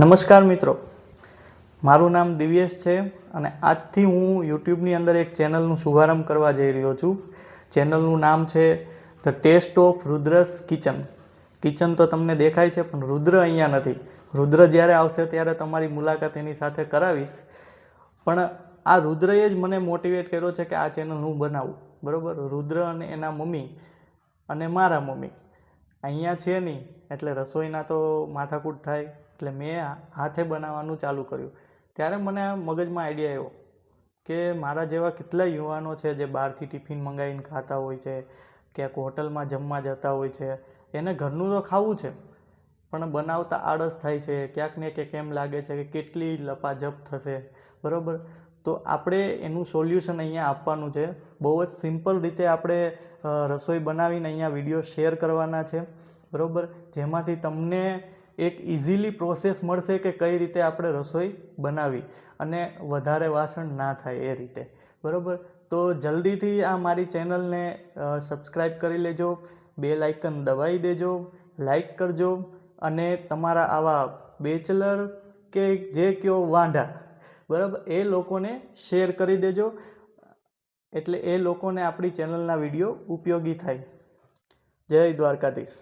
નમસ્કાર મિત્રો, મારું નામ દિવ્યેશ છે અને આજથી હું યુટ્યુબની અંદર એક ચેનલનું શુભારંભ કરવા જઈ રહ્યો છું. ચેનલનું નામ છે the taste of Rudra's kitchen. Kitchen તો તમને દેખાય છે પણ રુદ્ર અહીંયા નથી. રુદ્ર જ્યારે આવશે ત્યારે તમારી મુલાકાત એની સાથે કરાવીશ. પણ આ રુદ્રએ જ મને મોટિવેટ કર્યો છે કે આ ચેનલ હું બનાવું. બરાબર, રુદ્ર અને એના મમ્મી અને મારા મમ્મી અહીંયા છે નહીં એટલે રસોઈના તો માથાકૂટ થાય. એટલે મેં હાથે બનાવવાનું ચાલુ કર્યું. ત્યારે મને આ મગજમાં આઈડિયા આવ્યો કે મારા જેવા કેટલા યુવાનો છે જે બહારથી ટિફિન મંગાવીને ખાતા હોય છે, ક્યાંક હોટલમાં જમવા જતા હોય છે. એને ઘરનું તો ખાવું છે પણ બનાવતા આળસ થાય છે, ક્યાંક ને ક્યાંક એમ લાગે છે કે કેટલી લપાજપ થશે. બરાબર, તો આપણે એનું સોલ્યુશન અહીંયા આપવાનું છે. બહુ જ સિમ્પલ રીતે આપણે રસોઈ બનાવીને અહીંયા વિડીયો શેર કરવાના છે. બરાબર, જેમાંથી તમને એક ઇઝીલી પ્રોસેસ મળશે કે કઈ રીતે આપણે રસોઈ બનાવી અને વધારે વાસણ ના થાય એ રીતે. બરાબર, તો જલ્દીથી આ મારી ચેનલને સબસ્ક્રાઈબ કરી લેજો, બેલ આઇકન દબાવી દેજો, લાઈક કરજો અને તમારા આવા બેચલર કે જે કયો વાંઢા, બરાબર, એ લોકોને શેર કરી દેજો એટલે એ લોકોને આપણી ચેનલના વિડીયો ઉપયોગી થાય. જય દ્વારકાધીશ.